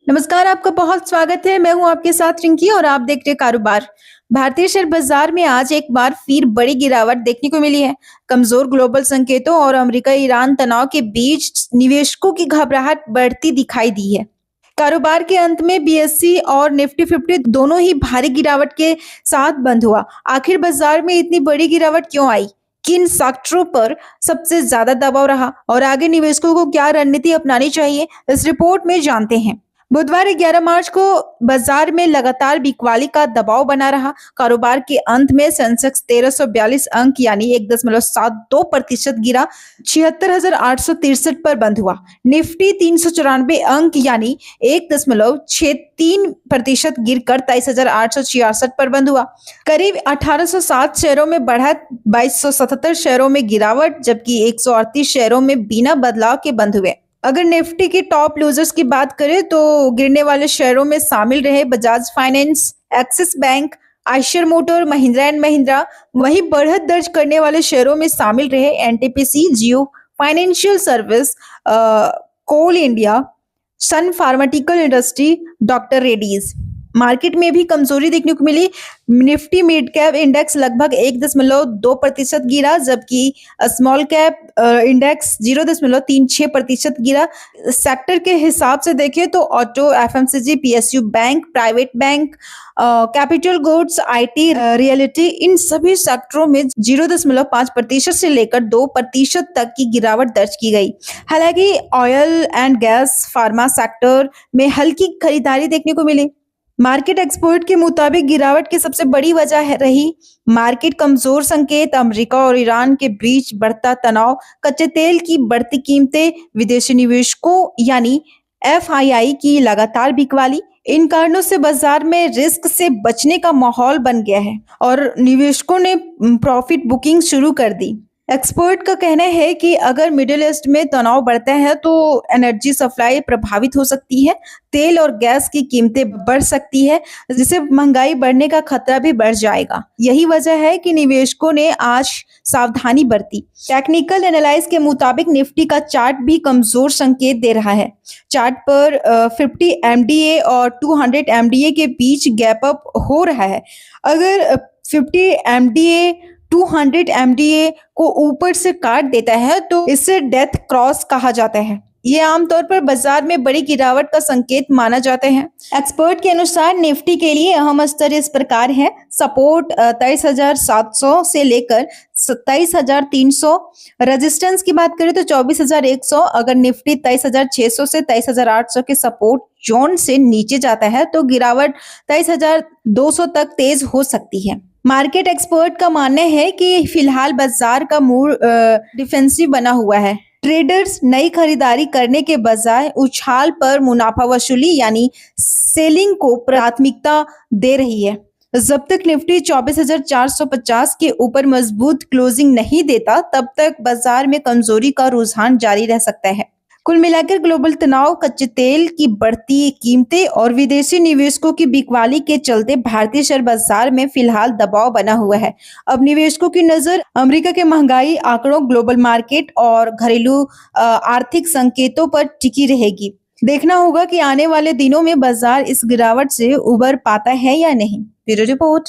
नमस्कार, आपका बहुत स्वागत है। मैं हूँ आपके साथ रिंकी और आप देख रहे हैं कारोबार। भारतीय शेयर बाजार में आज एक बार फिर बड़ी गिरावट देखने को मिली है। कमजोर ग्लोबल संकेतों और अमेरिका-ईरान तनाव के बीच निवेशकों की घबराहट बढ़ती दिखाई दी है। कारोबार के अंत में बीएसई और निफ्टी 50 दोनों ही भारी गिरावट के साथ बंद हुआ। आखिर बाजार में इतनी बड़ी गिरावट क्यों आई? किन सेक्टरों पर सबसे ज्यादा दबाव रहा और आगे निवेशकों को क्या रणनीति अपनानी चाहिए, इस रिपोर्ट में जानते हैं। बुधवार 11 मार्च को बाजार में लगातार बिकवाली का दबाव बना रहा। कारोबार के अंत में सेंसेक्स 1342 अंक यानी 1.72% गिरा 76,863 पर बंद हुआ। निफ्टी 394 अंक यानी 1.63% गिरकर 23,866 पर बंद हुआ। करीब 1807 शेयरों में बढ़त, 2277 शेयरों में गिरावट, जबकि 138 शेयरों में बिना बदलाव के बंद हुए। अगर निफ्टी की टॉप लूजर्स की बात करें तो गिरने वाले शेयरों में शामिल रहे Bajaj Finance, Axis Bank, Eicher Motor, Mahindra and Mahindra. वहीं बढ़त दर्ज करने वाले शेयरों में शामिल रहे NTPC, Jio Financial Service, Coal India, Sun Pharmaceutical Industry, Doctor Reddy's. Market में भी कमजोरी देखने को मिली। निफ्टी मिड कैप इंडेक्स लगभग 1.2% गिरा, जबकि स्मॉल कैप इंडेक्स 0.36% गिरा। सेक्टर के हिसाब से देखें तो auto, FMCG, PSU bank, private bank, capital goods, IT, realty, इन सभी सेक्टरों में 0.5% से लेकर 2% तक की गिरावट दर्ज की गई। हालांकि oil and gas, pharma sector में हल्की खरीदारी देखने को मिली। मार्केट एक्सपर्ट के मुताबिक गिरावट की सबसे बड़ी वजह रही मार्केट कमजोर संकेत, अमेरिका और ईरान के बीच बढ़ता तनाव, कच्चे तेल की बढ़ती कीमतें, विदेशी निवेशकों यानी एफआईआई की लगातार बिकवाली। इन कारणों से बाजार में रिस्क से बचने का माहौल बन गया है और निवेशकों ने प्रॉफिट बुकिंग शुरू कर दी। एक्सपर्ट का कहना है कि अगर मिडिल ईस्ट में तनाव बढ़ता है तो एनर्जी सप्लाई प्रभावित हो सकती है, तेल और गैस की कीमतें बढ़ सकती है, जिससे महंगाई बढ़ने का खतरा भी बढ़ जाएगा। यही वजह है कि निवेशकों ने आज सावधानी बरती। टेक्निकल एनालिसिस के मुताबिक निफ्टी का चार्ट भी कमजोर संकेत दे रहा है। चार्ट पर 50 एमडीए और 200 एमडीए के बीच गैप अप हो रहा है। अगर 50 एमडीए 200 एमडीए को ऊपर से काट देता है तो इसे डेथ क्रॉस कहा जाता है। ये आमतौर पर बाजार में बड़ी गिरावट का संकेत माना जाता है। एक्सपर्ट के अनुसार निफ्टी के लिए अहम स्तर इस प्रकार है। सपोर्ट 23,700 से लेकर 27,300। रेजिस्टेंस की बात करें तो 24,100। अगर निफ्टी 23,600 से 23,800 के सपोर्ट जोन से नीचे जाता है तो गिरावट 23,200 तक तेज हो सकती है। मार्केट एक्सपर्ट का मानना है कि फिलहाल बाजार का मूड डिफेंसिव बना हुआ है। ट्रेडर्स नई खरीदारी करने के बजाय उछाल पर मुनाफा वसूली यानी सेलिंग को प्राथमिकता दे रही है। जब तक निफ्टी 24,450 के ऊपर मजबूत क्लोजिंग नहीं देता, तब तक बाजार में कमजोरी का रुझान जारी रह सकता है। कुल मिलाकर ग्लोबल तनाव, कच्चे तेल की बढ़ती कीमतें और विदेशी निवेशकों की बिकवाली के चलते भारतीय शेयर बाजार में फिलहाल दबाव बना हुआ है। अब निवेशकों की नजर अमेरिका के महंगाई आंकड़ों, ग्लोबल मार्केट और घरेलू आर्थिक संकेतों पर टिकी रहेगी। देखना होगा कि आने वाले दिनों में बाजार इस गिरावट से उबर पाता है या नहीं। Bureau report.